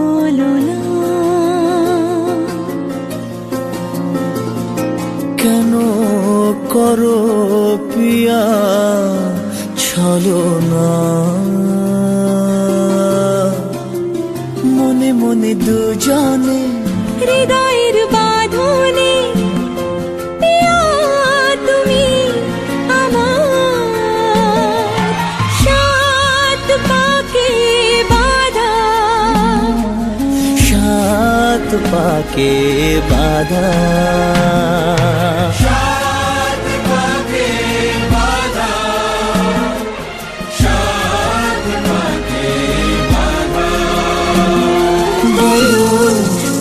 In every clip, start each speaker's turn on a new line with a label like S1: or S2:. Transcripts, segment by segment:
S1: বলো না
S2: কেন করো পিয়া ছলনা মনে মনে দুজনে
S1: হৃদয়ের বাঁধনে পিয়া তুমি আমার সাত পাকে বাঁধা
S2: সাত পাকে বাঁধা বলো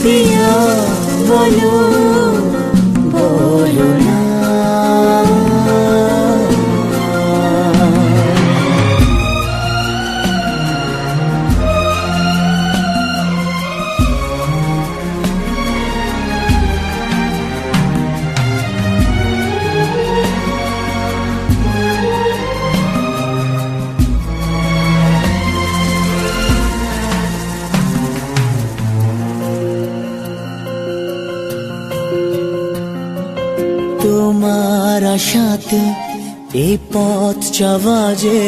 S2: পিয়া বলো বলো না তোমার আশাতে এই পথ যাওয়া যে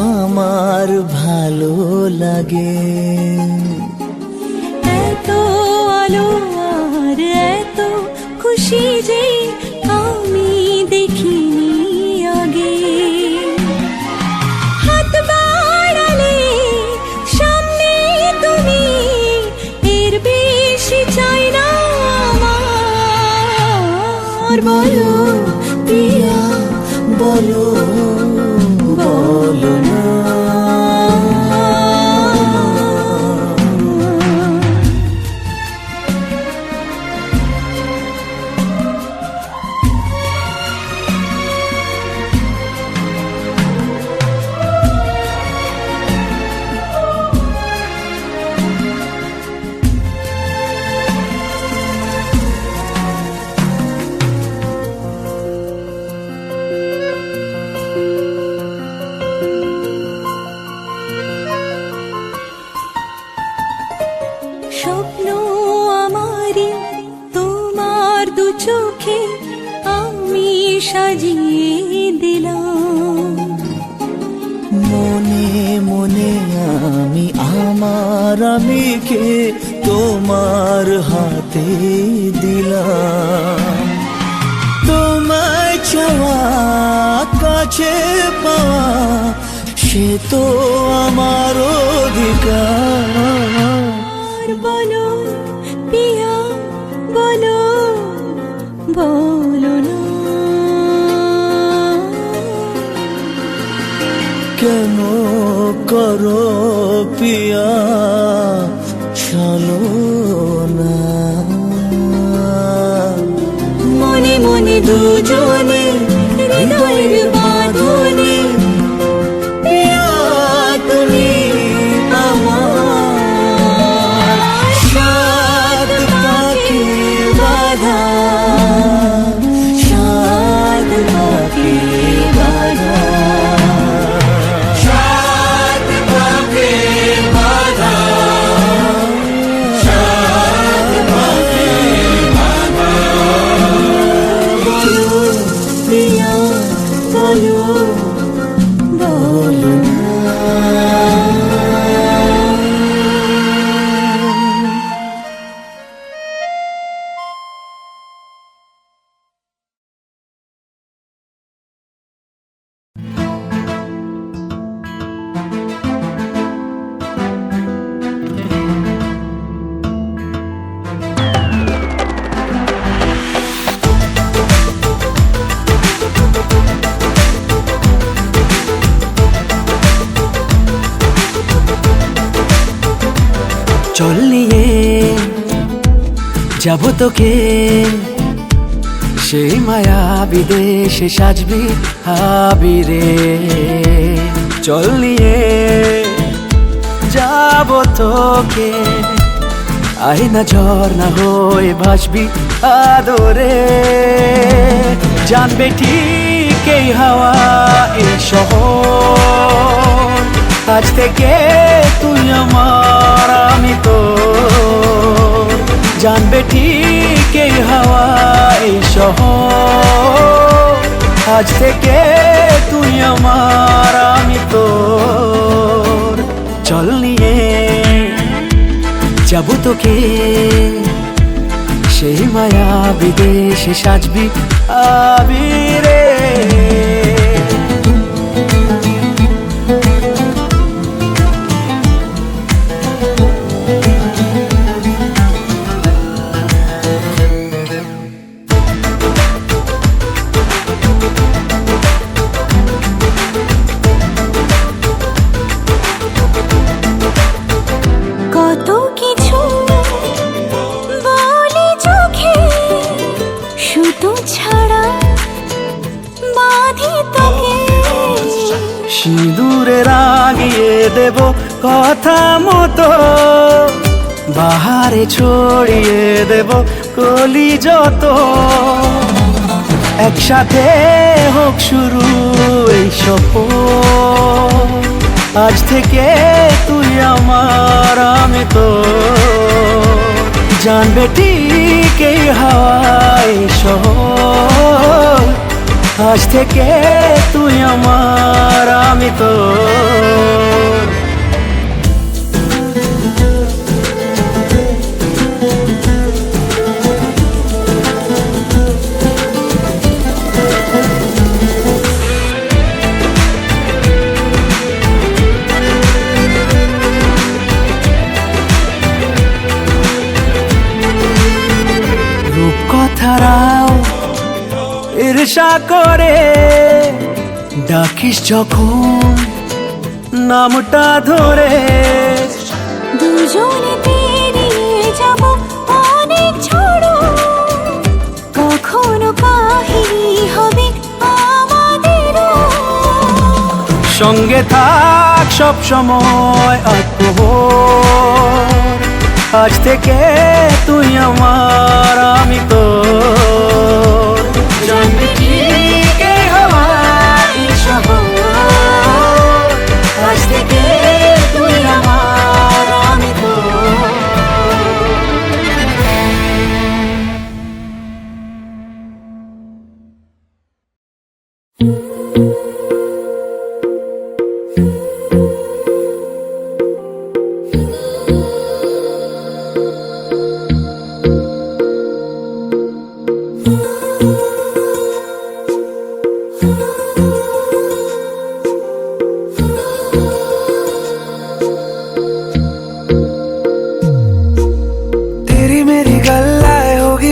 S2: আমার ভালো লাগে
S1: এত আলো আর এত খুশি যে আমি দেখিনি আগে হাত বাড়ালে সামনে তুমি এর বেশি চাই না আমার বলো
S2: পিয়া বলো বলো না
S1: স্বপ্ন আমারি তোমার দু চোখে আমি সাজিয়ে দিলাম
S2: মনে মনে আমি আমার আমিকে তোমার হাতে দিলাম তোমায় চাওয়া কাছে পাওয়া সে তো আমার অধিকার
S1: বলো পিয়া বলো বলো না
S2: কেন করো পিয়া ছলনা
S1: মনে মনে দুজনে হৃদয়ের বাঁধনে
S2: পিয়া তুমি আমার সাত পাকে বাঁধা সাত পাকে বাঁধা পিয়া বলো বলো না
S3: চল নিয়ে যাব তোকে সেই মায়া বিদেশে সাজবি আবিরে চল নিয়ে যাব তোকে আয়না ঝর্ণা হয়ে ভাসবি আদরে জানবে ঠিক এই হাওয়া এই শহর আজ থেকে তুই আমার আমি তো জানবে ঠিক এই হাওয়া এই শহর, আজ থেকে তুই আমার আমি তোর। চল নিয়ে যাবো তোকে সেই মায়া বিদেশে সাজবি আবিরে।
S1: কত কিছু বলি চোখে, সুতো ছাড়া বাঁধি তোকে।
S3: সিঁদুরে রাগিয়ে দেব কথা মতো, বাহারে ছড়িয়ে দেব কলি যত। একসাথে হোক শুরু এই সফর, আজ থেকে তুই আমার আমি তোর। জানবে ঠিক এই হাওয়াই শহর, আজ থেকে তুই আমার আমি তোর। রূপকথারাও ঈর্ষা করে ডাকিস যখন নামটা ধরে।
S1: দুজনে পেরিয়ে যাব অনেক ঝড়, কখনো কাহিনী হবে আমাদেরও।
S3: সঙ্গে থাক সব সময় আজ থেকে তুই আমার আমি তোর। জানবি ঠিক এই হাওয়া এই শহর, আজ থেকে তুই আমার আমি তোর।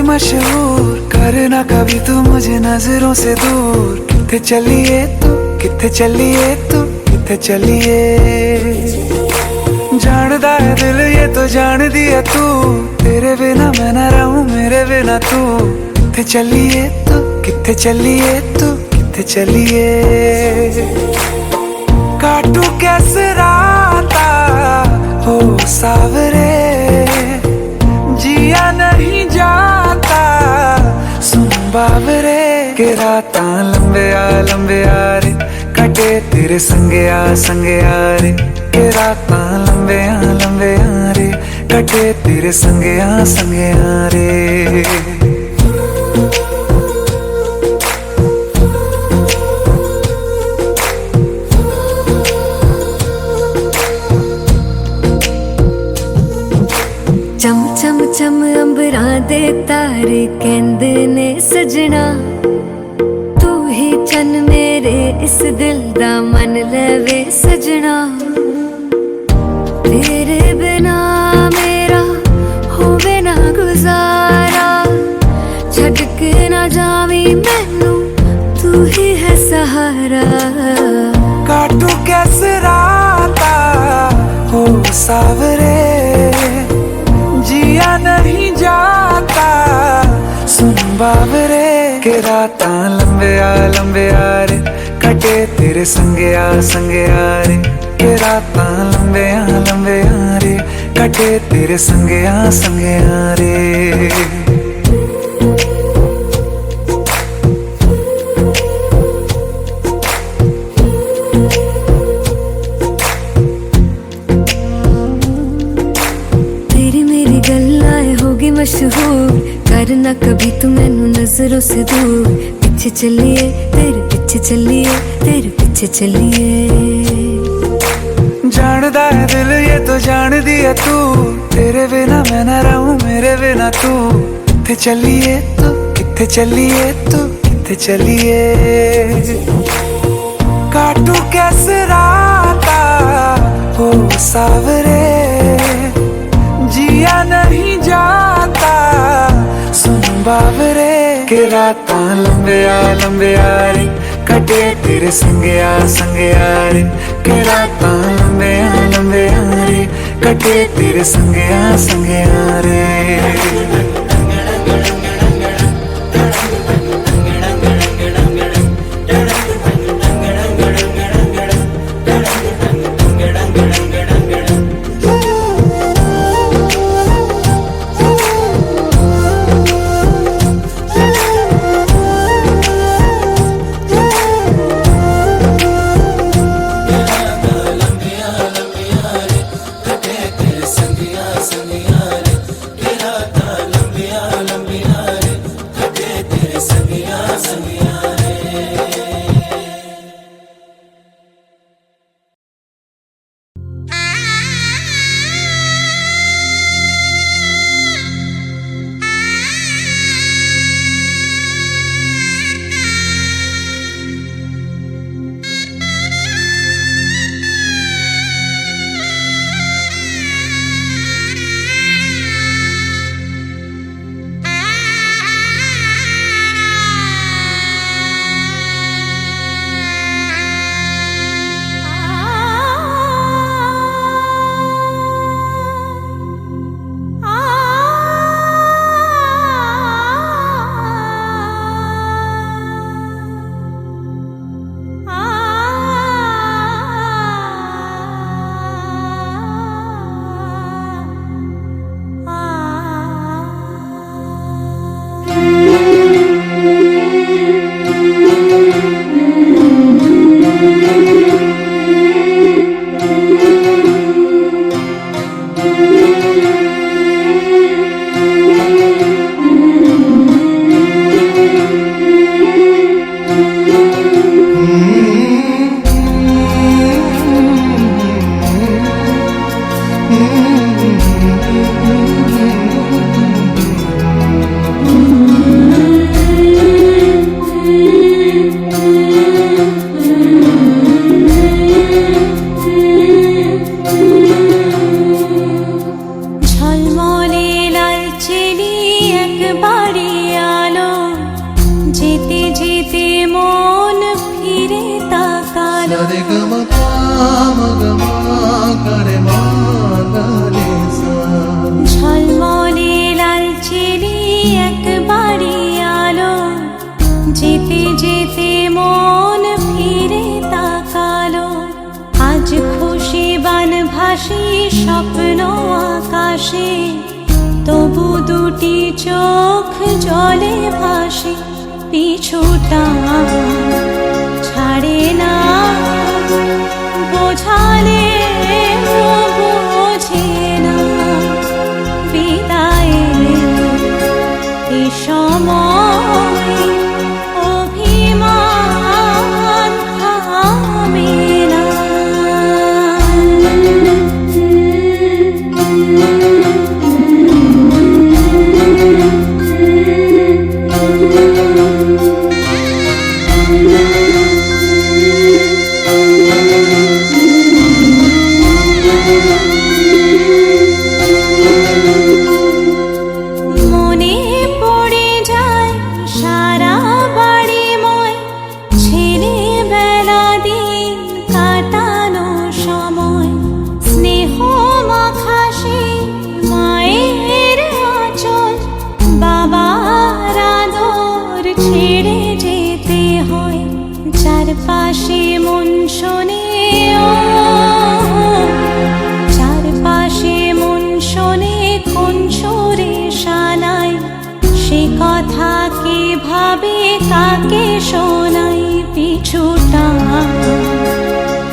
S2: मशहूर करना कभी तू मुझे नजरों से दूर। किथे चलिए तू किथे चलिए तू किथे चलिए, जानदा है दिल ये तो जान दिया तू। तेरे बिना मैं न रहूं मेरे बिना तू। किथे चलिए तू किथे चलिए तू किथे चलिए, काटू कैसे राता हो सावरे, जिया नहीं जाता सुन बाबरे। के राता लंबे आ रे कटे तेरे संगे आ रे। के राता लंबे आ रे कटे तेरे संगे आ रे।
S1: चम चम चम अंबरां दे तारे कहंदे ने सजना, तू ही चन मेरे इस दिल दा मन लवे सजना। तेरे बिना मेरा होवे ना गुजारा, छड़ के ना जावी मैनू तू ही है सहारा।
S2: काटू कैसे राता हो सावरे, जिया नहीं जाता सुन बाबरे। के राता लंबे आ रे कटे तेरे संगे आ रे। के राता लंबे आ रे कटे तेरे संगे आ रे।
S1: मशहूर, करना कभी तू मैनू नजरों से दूर। पीछे चलिए तेरे पीछे चलिए, तेरे पीछे चलिए।
S2: जानदा है दिल ये तो जान दिया तू, तेरे बिना मैं ना रहूं मेरे बिना तू। किथे चलिए तू, किथे चलिए तू, किथे चलिए। काटू कैसे राता हो सावरे, जिया नहीं जाता सुन बावरे। के रातां लंबे आ रे, कटे तेरे संगया संगया रे। के रातां लंबे आ रे, कटे तेरे संगया संगया रे।
S4: ঝলমলে লালচেরি একবারই আলো, যেতে যেতে মন ফিরে তাকালো। আজ খুশি বানভাসি স্বপ্ন আকাশে, তবু দুটি চোখ জলে ভাসে। পিছুটা ছাড়ে না, বোঝালে বোঝে না। বিদায়ের এ সময় অভিমান থামে না। চারপাশে মন শোনে, চারপাশে মন শোনে কোন সুরে শানাই। সে কথা কে ভাবে কাকে শোনাই। পিছুটা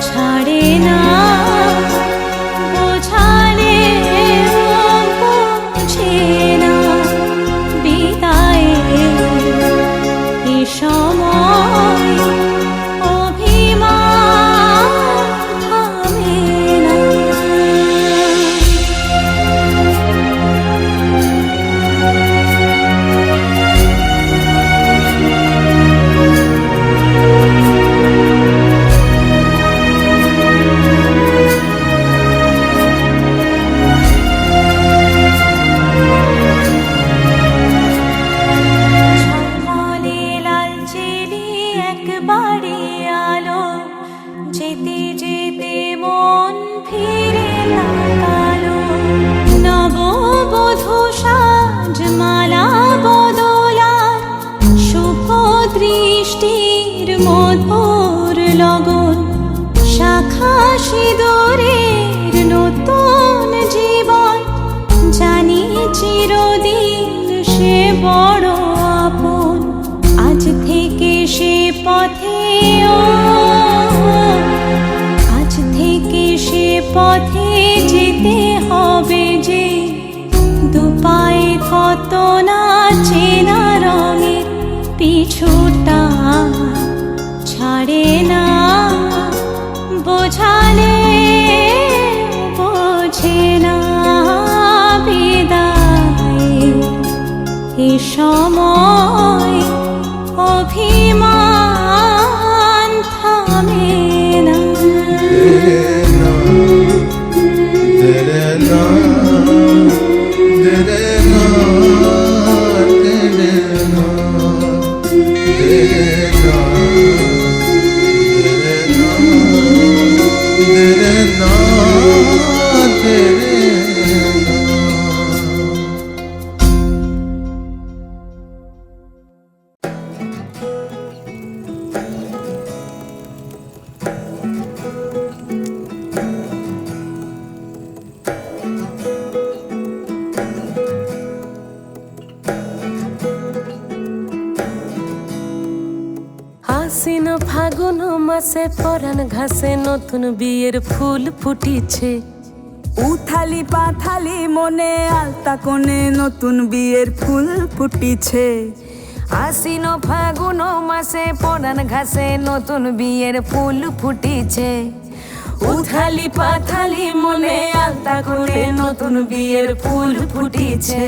S4: ছাড়ে না, বোঝালে বোঝে না। মধুর লগন, শাখা সিঁদুরের নতুন জীবন, জানি চিরদিন সে বড় আপন। আজ থেকে সে পথে আজ থেকে সে পথে যেতে হবে যে, দুপায়ে কত না চেনা রঙের পিছুটা ছাড়ে না, বোঝালে বোঝে না বিদায় এ সময় অভিমান থামে না।
S5: আশ্বিন ফাগুন মাসে পরাণ ঘাসে নতুন বিয়ের ফুল ফুটিছে।
S6: উথালি পাথালি মনে আলতা কোণে নতুন বিয়ের ফুল ফুটিছে।
S1: আশ্বিন ফাগুন মাসে পরাণ ঘাসে নতুন বিয়ের ফুল ফুটিছে।
S5: উথালি পাথালি মনে আলতা করে নতুন বিয়ের ফুল ফুটিছে।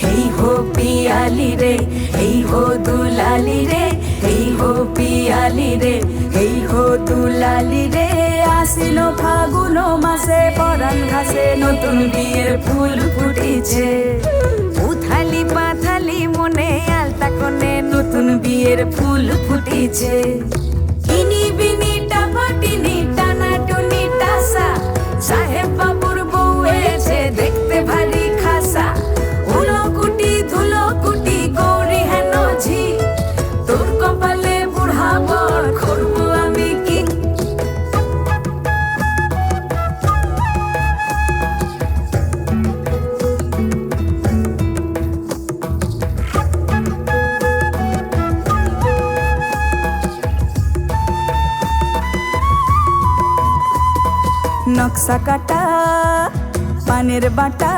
S5: হেই হো পিয়ালি রে, হেই হো দুলালি রে, হেই হো পিয়ালি রে, হেই হো দুলালি রে।
S6: আশ্বিন ফাগুন মাসে পরাণ ঘাসে
S5: নতুন বিয়ের ফুল ফুটিছে।
S1: উথালি পাথালি মনে আলতা কোণে
S5: নতুন বিয়ের ফুল ফুটিছে।
S1: ইনি বিনি টাপাটিনি টানা টুনি টাসা, সাহেব বাবুর বউ এসে দেখতে ভারী খাসা। উলো কুটি ধুলো কুটি গৌরী হেন ঝি, তোর কপালে বুড়া বর করবো আমি কি।
S6: নকশা কাটা পানের বাটা,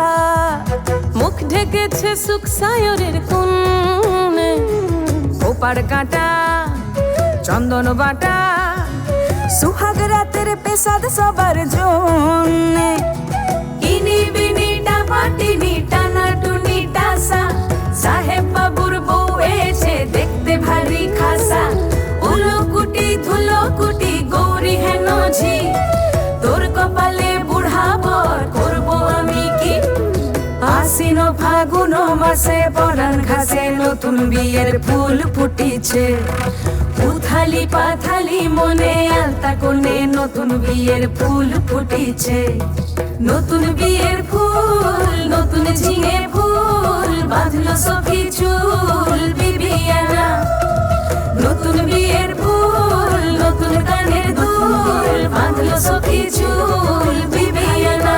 S5: মুখ ঢেকেছে সুখ সায়রের কোণে।
S1: ওপার কাটা চন্দন বাটা,
S6: সুহাগ রাতের পেশাদ সবার জন্যে।
S1: ইনি বিনি টাপাটিনি টানা টুনি টাসা, সাহেব বাবুর বউ এসে দেখতে ভারী খাসা। উলো কুটি ধুলো কুটি গৌরী হেন ঝি, তোর কপালে বুড়া বর করবো আমি কি।
S5: আশ্বিন ফাগুন মাসে পরাণ ঘাসে নতুন বিয়ের ফুল ফুটিছে। উথালি পাথালি মনে আলতা কোণে নতুন বিয়ের ফুল ফুটিছে। নতুন বিয়ের ফুল নতুন ঝিঙে ফুল, বাঁধলো সখী চুল বিবিয়ানা। নতুন বিয়ের ফুল নতুন কানের দুল, বাঁধলো সখী চুল বিবিয়ানা।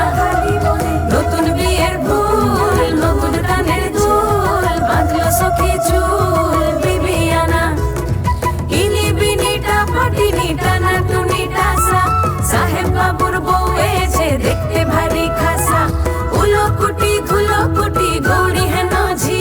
S5: নতুন বিয়ের ফুল নতুন কানের দুল, বাঁধলো সখী চুল বিবিয়ানা। ইনি বিনি টাপাটিনি টানা টুনি টাসা, সাহেব বাবুর বউ এসে দেখতে ভারী খাসা। উলো কুটি ধুলো কুটি গৌরী হেন ঝি,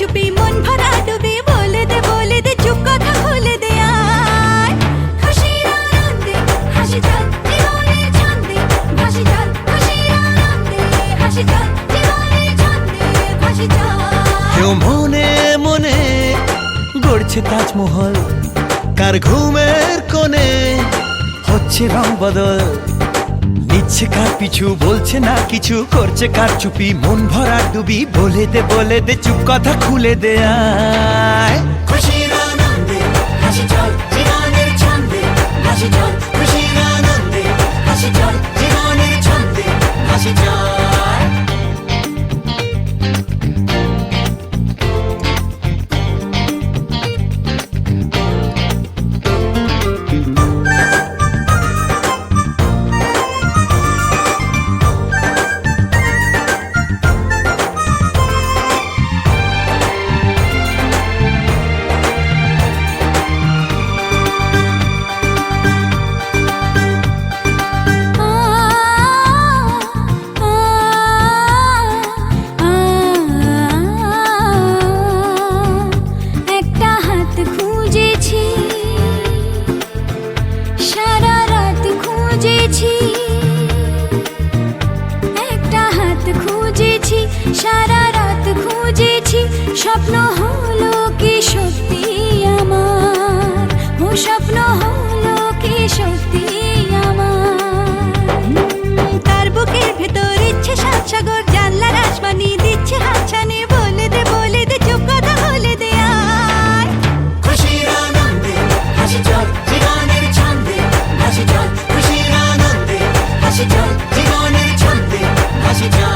S1: চুপি মন ভরা ডুবি বলে দে চুপ কথা খুলে দে আয় খুশির আনন্দে হাসি চল জীবনের ছন্দে ভাসি চল খুশির আনন্দে হাসি চল জীবনের ছন্দে ভাসি চল
S3: কেউ মনে মনে গড়ছে তাজমহল, কার ঘুমের কোণে হচ্ছে রং বদল, নিচ্ছে কার পিছু বলছে না কিছু, করছে কার চুপি মন ভরা ডুবি বলে দে চুপ কথা খুলে দে আয় খুশির আনন্দে হাসি চল জীবনের ছন্দে ভাসি চল খুশির আনন্দে হাসি চল জীবনের ছন্দে ভাসি চল।
S1: একটা হাত খুঁজেছি সারা রাত খুঁজেছি একটা হাত খুঁজেছি সারা রাত খুঁজেছি স্বপ্ন হলো কি সত্যি আমার ও স্বপ্ন হলো কি সত্যি আমার তার বুকের ভেতর ইচ্ছে সাত সাগর জানলার আসমানি দিচ্ছে হাতছানি বলে দে চুপ কথা বলে দে আয়
S3: খুশির আনন্দে হাসি চল জীবনের ছন্দে হাসি চল খুশির আনন্দে হাসি চল জীবনের ছন্দে হাসি চল।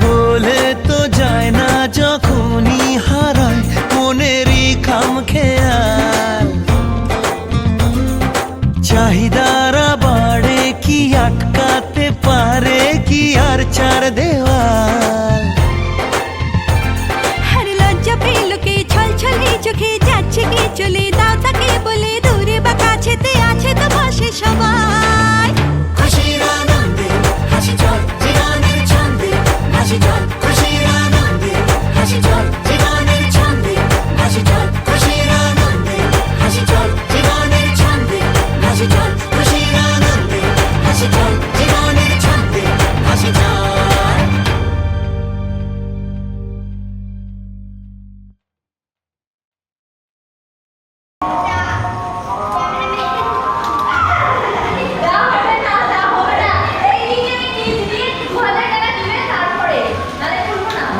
S3: বলে তো যায় না যখনই হারায় মনেরই খাম খেয়াল, চাহিদারা বাড়ে কি আটকাতে পারে কি আর চার দেওয়াল,
S1: হর লজ্জা পেল কে ছল ছলে চোখে যাচ্ছে কে চলে দাও তাকে বলে দূরে বা কাছেতে আছে তো পাশে সবাই
S3: খুশির আনন্দে হাসি চল জীবনের ছন্দে হাসি চল খুশির আনন্দে হাসি চল জীবনের ছন্দে হাসি চল খুশির আনন্দে হাসি চল জীবনের ছন্দে হাসি চল খুশির আনন্দে হাসি চল জীবনের ছন্দে হাসি চল।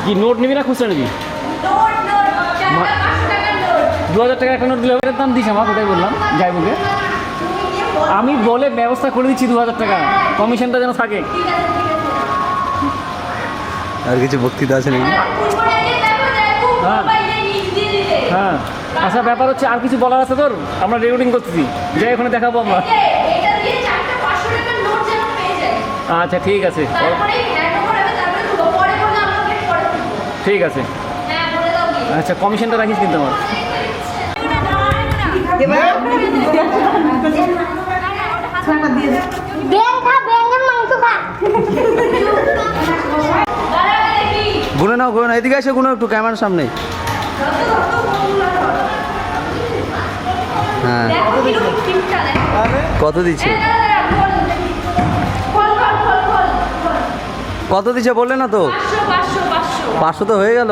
S7: কি নোট নিবি না খুচরা নিবি? 2000 টাকা একটা নোট দিলে এর দাম দিস আমার কোথায় বললাম যাই বলে আমি বলে ব্যবস্থা করে দিচ্ছি 2000 টাকা কমিশনটা যেন থাকে।
S8: আর কিছু বক্তৃতা আছে নাকি?
S7: হ্যাঁ হ্যাঁ আচ্ছা ব্যাপার হচ্ছে আর কিছু বলার আছে তোর? আমরা রেকর্ডিং করতেছি যাই ওখানে দেখাবো আমরা। আচ্ছা ঠিক আছে ঠিক আছে আচ্ছা কমিশনটা রাখিস কিন্তু আমার।
S8: গুনে নাও এদিকে এসে গুনো একটু ক্যামেরার সামনে। হ্যাঁ কত দিচ্ছে কত দিচ্ছে বললে না তো? 500 তো হয়ে গেল।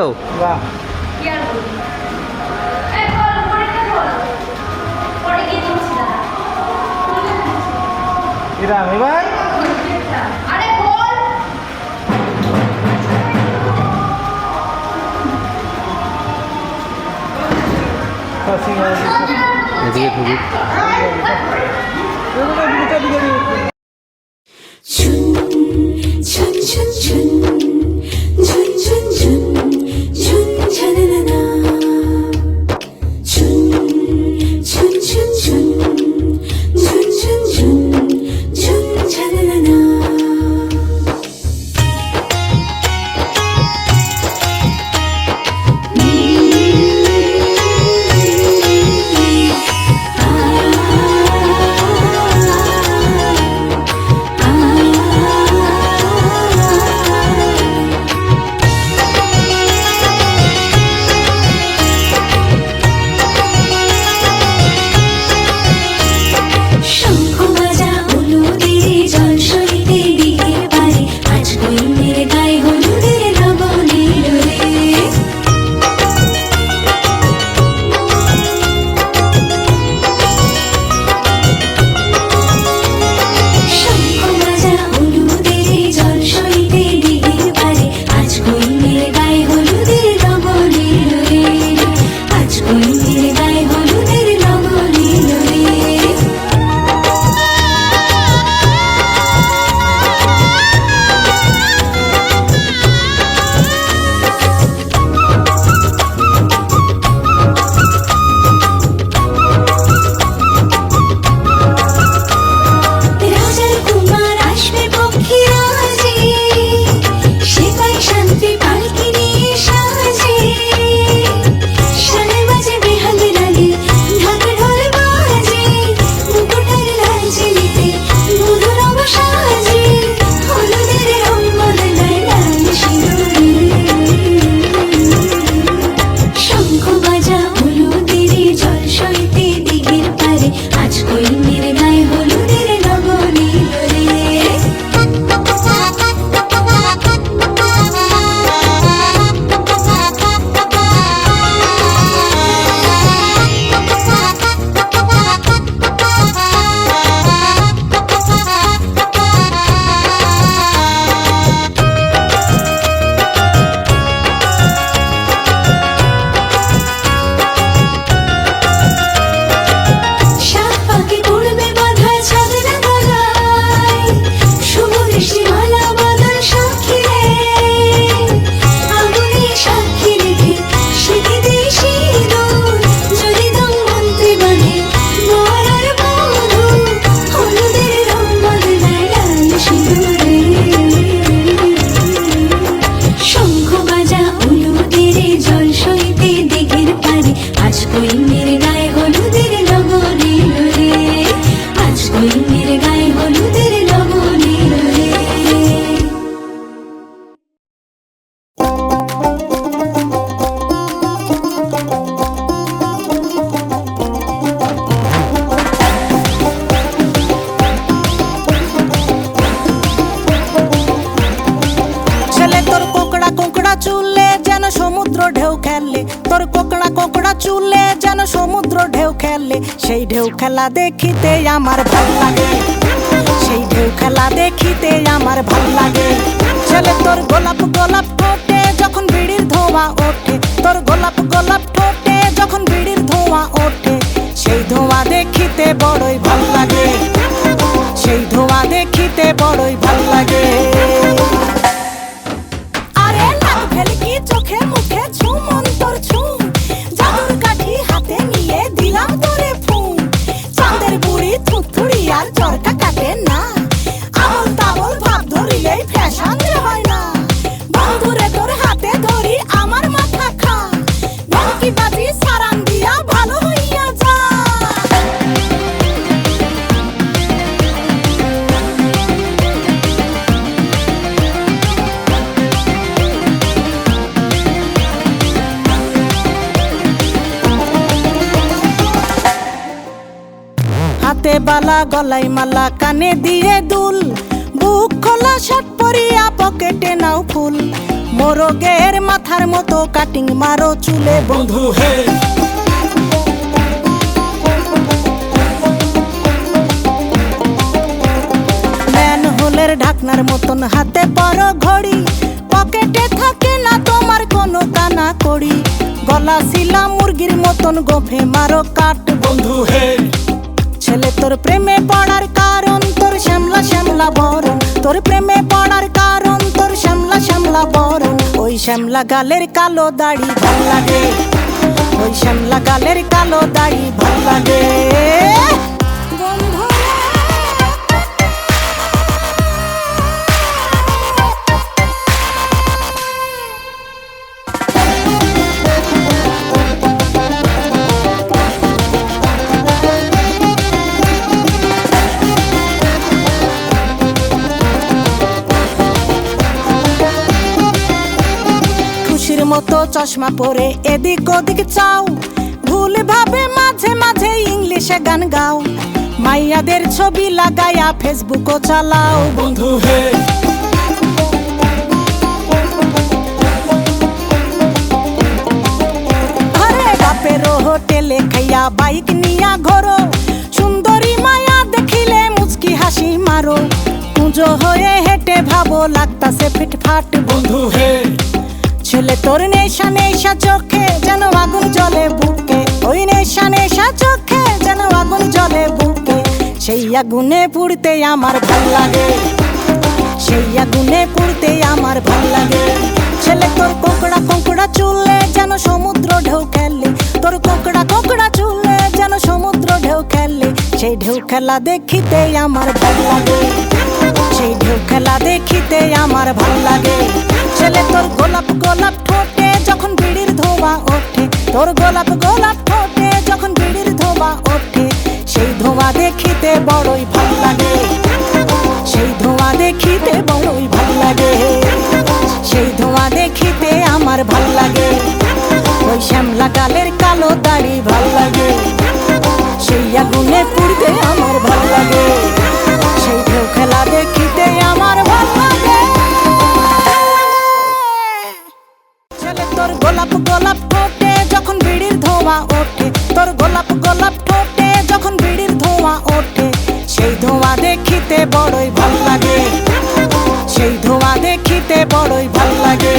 S8: এদিকে ঢুকি।
S1: ঝুন ঝুন ঝুন ঝুন ঝুন ঝুন ঝুন
S9: কোঁকড়া চুলে যেন সমুদ্র ঢেউ খেলে, সেই ঢেউ খেলা দেখিতে আমার ভাল লাগে, সেই ঢেউ খেলা দেখিতে আমার ভাল লাগে। ছেলে তোর গোলাপ গোলাপ ঠোঁটে যখন বিড়ির ধোঁয়া ওঠে, তোর গোলাপ গোলাপ ঠোঁটে যখন বিড়ির ধোঁয়া ওঠে, সেই ধোঁয়া দেখিতে বড়ই ভাল লাগে, সেই ধোঁয়া দেখিতে বড়ই ভাল লাগে। আরে নাক ভেলকি চোখে মুখে ছু মন তোর ছু, জাদুর কাঠি হাতে নিয়ে দিলাম তোরে ফুঁ। চাঁদের বুড়ি থুথুড়ি আর চরকা কাটে না, আবল তাবল ভাব ধরিলেই ফ্যাশন যে হয় না। বন্ধুরে তোর হাতে ধরি আমার মাথা খা, ভেলকি বাজি সারান দিয়া ভালো হইয়া যা। হাতে বালা গলায় মালা কানে দিয়ে দুল, বুক খোলা শার্ট পরিয়া পকেটে নাও ফুল, মোরগের মাথার মতো কাটিং মারো চুলে বন্ধু হে। ম্যানহোলের ঢাকনার মতন হাতে পরো ঘড়ি, পকেটে থাকে না তোমার কোনো কানা কড়ি, গলা শিলা মুরগির মতন গোফে মারো কাট বন্ধু হে। ছেলে তোর প্রেমে পড়ার কারণ তোর শ্যামলা শ্যামলা বরণ, তোর প্রেমে পড়ার কারণ তোর শ্যামলা শ্যামলা বরণ। ওই শ্যামলা গালের কালো দাড়ি ভাল লাগে, ওই শ্যামলা গালের কালো দাড়ি ভাল লাগে। মতো চশমা পরে এদিক ওদিক চাও, ভুল ভাবে মাঝে মাঝে ইংলিশে গান গাও, মাইয়াদের ছবি লাগায়া ফেসবুকও চালাও বন্ধু হে। আরে বাপেরও হোটেলে খাইয়া বাইক নিয়া ঘোরো, সুন্দরী মায়া দেখিলে মুচকি হাসি মারো, পুজো হয়ে হেঁটে ভাবো লাগতাছে ফিটফাট বন্ধু হে। ছেলে তোর নেশা নেশা চোখে যেন আগুন জ্বলে বুকে, ওই নেশা নেশা চোখে যেন আগুন জ্বলে বুকে, সেই আগুনে পুড়তে আমার ভাল লাগে, সেই আগুনে পুড়তে আমার ভাল লাগে। ছেলে তোর কোঁকড়া কোঁকড়া চুলে যেন সমুদ্র ঢেউ খেলে, তোর কোঁকড়া কোঁকড়া চুলে যেন সমুদ্র ঢেউ খেলে, সেই ঢেউ খেলা দেখিতে আমার ভাল লাগে, সেই ঢেউ খেলা দেখিতে আমার ভাল লাগে। ছেলে তোর গোলাপ গোলাপ ঠোঁটে যখন বিড়ির ধোঁয়া ওঠে, তোর গোলাপ গোলাপ ঠোঁটে যখন বিড়ির ধোঁয়া ওঠে, সেই ধোঁয়া দেখিতে বড়ই ভাল লাগে, সেই ধোঁয়া দেখিতে বড়ই ভাল লাগে, সেই ধোঁয়া দেখিতে আমার ভাল লাগে। ওই শ্যামলা গালের কালো দাড়ি ভাল লাগে, সেই আগুনে পুড়তে আমার ভাল লাগে, সেই ঢেউ খেলা দেখিতে আমার ভাল লাগে। ছেলে তোর গোলাপ গোলাপ ঠোঁটে যখন বিড়ির ধোঁয়া ওঠে, তোর গোলাপ গোলাপ ঠোঁটে যখন বিড়ির ধোঁয়া ওঠে, সেই ধোঁয়া দেখিতে বড়ই ভাল লাগে, সেই ধোঁয়া দেখিতে বড়ই ভাল লাগে।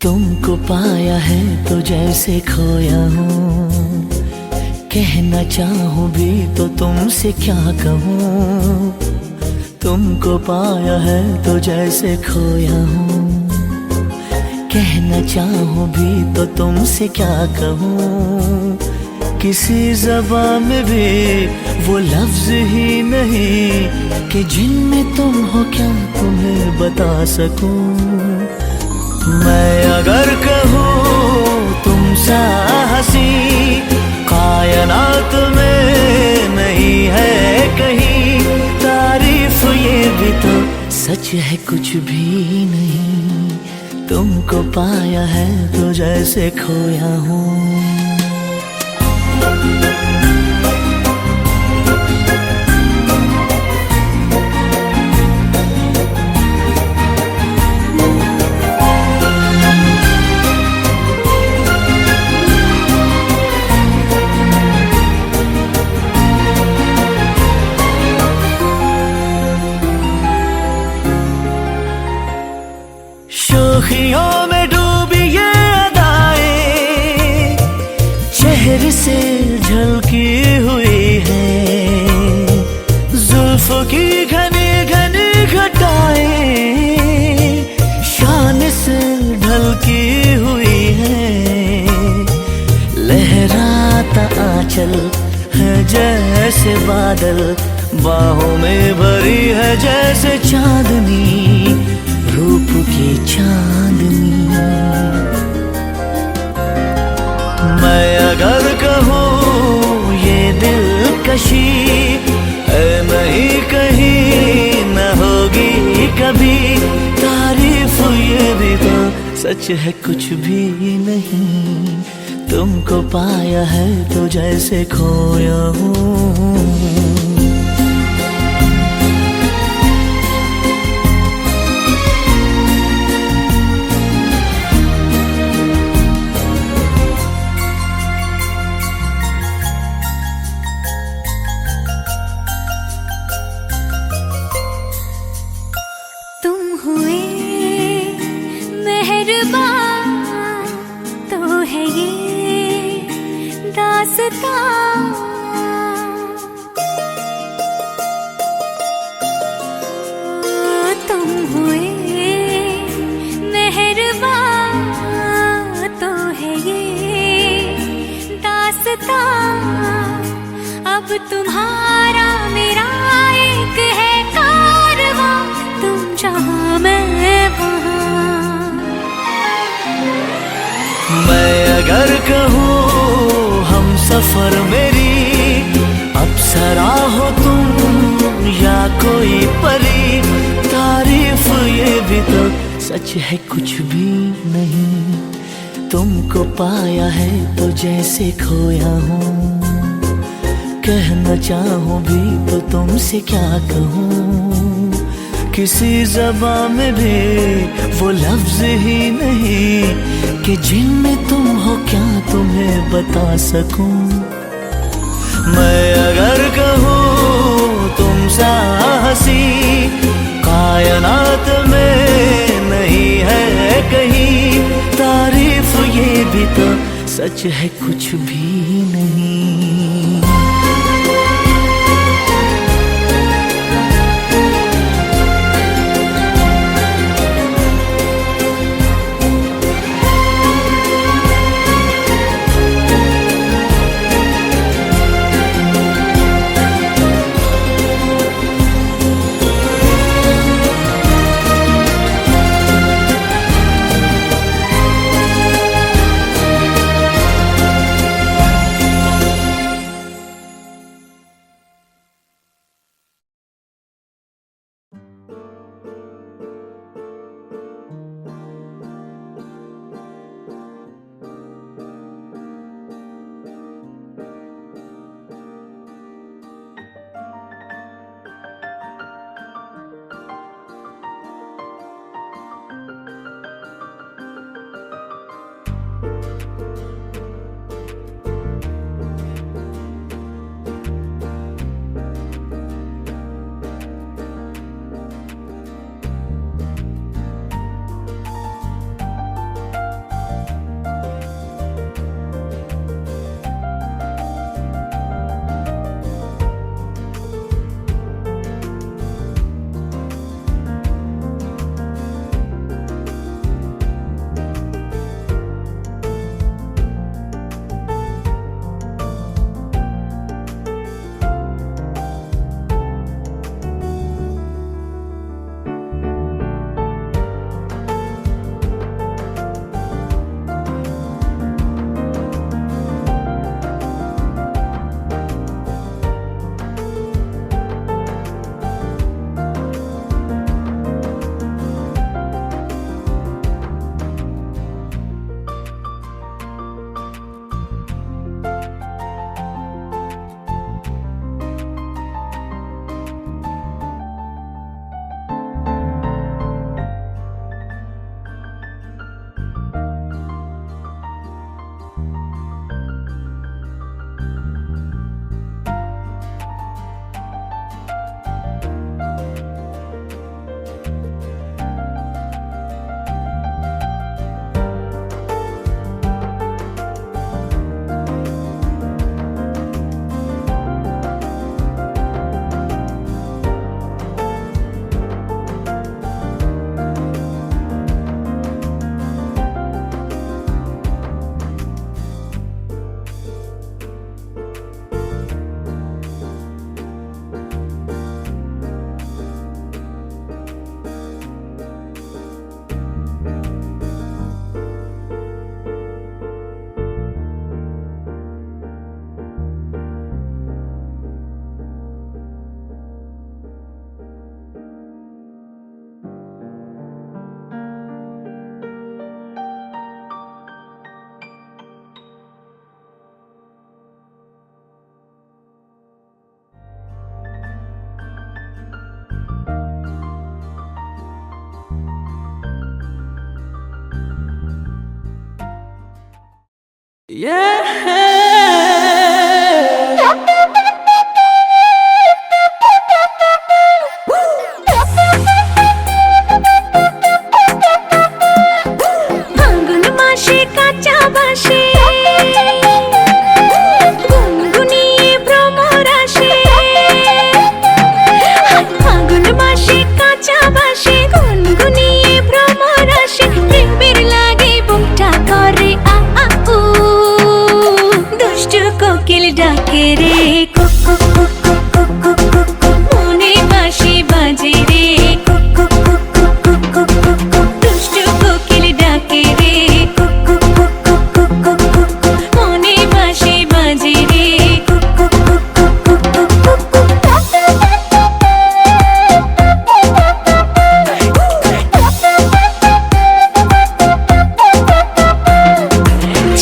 S10: तुमको पाया है तो जैसे खोया हूँ, कहना चाहूँ भी तो तुमसे क्या कहूँ। तुमको पाया है तो जैसे खोया हूँ, कहना चाहूं भी तो तुमसे क्या कहूँ, किसी ज़बान में भी वो लफ्ज ही नहीं कि जिनमें तुम हो क्या तुम्हें बता सकूं। मैं अगर कहूँ तुम सा हंसी कायनात में नहीं है कहीं, तारीफ ये भी तो सच है कुछ भी नहीं, तुमको पाया है तो जैसे खोया हूँ। शोखियों में डूबी ये अदाएं चेहरे से झलकी हुई है, जुल्फों की घनी घनी घटाएं शान से ढलकी हुई है, लहराता आंचल है जैसे बादल, बाहों में भरी है जैसे चांदनी, रूप की चांदनी। मैं अगर कहूँ ये दिलकशी है नहीं कहीं न होगी कभी, तारीफ ये भी तो सच है कुछ भी नहीं, तुमको पाया है तो जैसे खोया हूँ।
S1: हुए मेहरबान तो है ये दास्तां, तुम हुए मेहरबान तो है ये दास्तां, अब तुम्हारा मेरा एक है कारवां, तुम जहाँ मैं वहाँ।
S10: मैं अगर कहूँ हम सफर मेरी अप्सरा हो तुम या कोई परी, तारीफ ये भी तो सच है कुछ भी नहीं, तुमको पाया है तो जैसे खोया हूँ। कहना चाहूँ भी तो तुमसे क्या कहूँ, किसी ज़बान में भी वो लफ्ज ही नहीं कि जिनमें तुम हो क्या तुम्हें बता सकूं। मैं अगर कहूँ तुम सा हंसी कायनात में नहीं है कहीं, तारीफ ये भी तो सच है कुछ भी नहीं।
S1: ফাল্গুন মাসে কাঁচা বাসে গুনগুনিয়ে ভ্রমর আসে। ফাল্গুন মাসে কাঁচা বাসে গুনগুনিয়ে ভ্রমর আসে। প্রেমের লাগে বুকটা করে আ আ উ, দুষ্টু কোকিল ডাকে রে কুক কুক কুক কুক কুক কুক কুক কুক। মনে বাঁশি বাজে রে কুক কুক কুক কুক কুক কুক কুক কুক। দুষ্টু কোকিল ডাকে রে কুক কুক কুক কুক কুক কুক কুক কুক। মনে বাঁশি বাজে রে কুক কুক কুক কুক কুক কুক কুক কুক।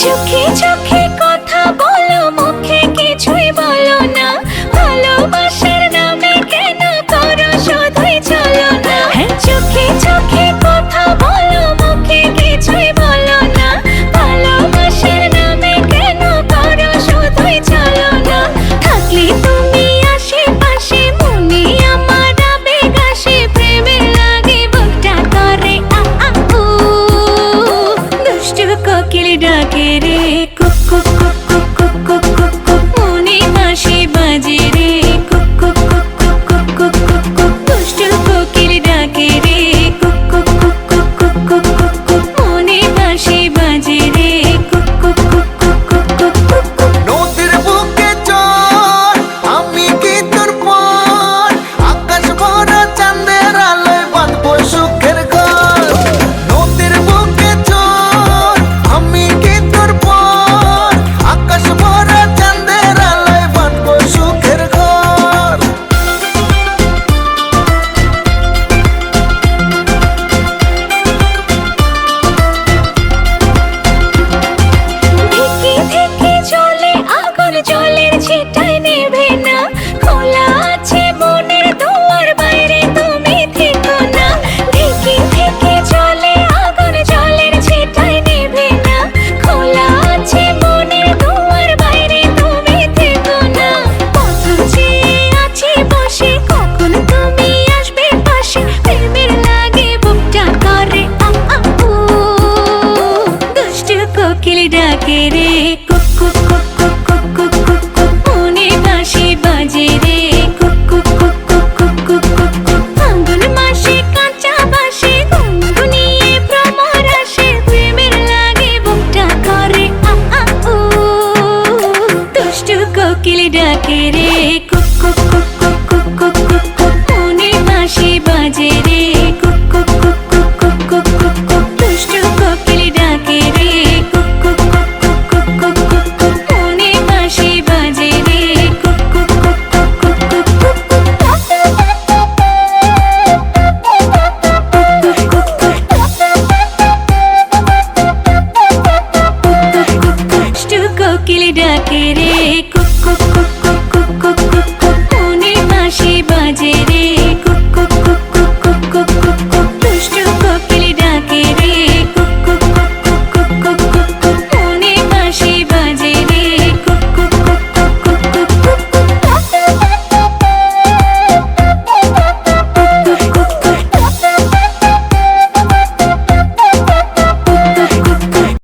S1: চোখে চোখে কথা বলো, মুখে কিছুই বলো না। ভালোবাসার নামে কেন করো শুধুই চলো না। চোখে চোখে কথা বলো, মুখে কিছুই বলো না। ভালোবাসার নামে কেন করো শুধুই চলো না। থাকলে তুমি আশেপাশে মনে আমার আবেগ আসে। প্রেমের লাগে বুকটা করে আ আ উ, দুষ্টু কোকিল ডাকে রে কুক কুক কুক কুক কুক কুক কুক কুক। মনে বাঁশি বাজে রে কুক কুক কুক কুক কুক কুক কুক কুক। দুষ্টু কোকিল ডাকে রে কুক কুক কুক কুক কুক কুক কুক কুক। মনে বাঁশি বাজে রে কুক কুক কুক কুক কুক কুক কুক কুক।
S3: নদীর বুকে চল আমি কি তোর পর, আকাশ ভরা চাঁদের আলোয় বাঁধবো সুখের ঘর। নদীর বুকে চল আমি কি তোর পর, আকাশ ভরা চাঁদের আলোয় বাঁধবো সুখের ঘর।
S1: ধিকি ধিকি চলে আগুন, জলের ছিটায় নেভে না। খোলা আছে মনের দুয়ার, বাইরে তুমি থেকো না। ধিকি ধিকি চলে আগুন, জলের ছিটায় নেভে না। খোলা আছে মনের দুয়ার, বাইরে তুমি থেকো না। পথ চেয়ে আছি বসে, কখন তুমি আসবে পাশে। প্রেমের লাগে বুকটা করে আ আ উ, দুষ্টু কোকিল ডাকে রে কুক কুক কুক কুক কুক কুক কুক কুক। মনে বাঁশি বাজে রে কুক কুক কুক কুক কুক কুক কুক কুক। ফাল্গুন মাসে কাঁচা বাসে গুনগুনিয়ে ভ্রমর আসে। প্রেমের লাগে বুকটা করে আ আ উ, দুষ্টু কোকিল ডাকে রে কুক কুক কুক কুক কুক কুক কুক কুক। মনে বাঁশি বাজে রে কুক কুক কুক কুক কুক কুক কুক কুক। দুষ্টু কোকিল ডাকে রে কুক কুক কুক কুক কুক কুক কুক কুক। মনে বাঁশি বাজে রে কুক কুক কুক কুক কুক কুক কুক কুক। দুষ্টু কোকিল ডাকে রে কুক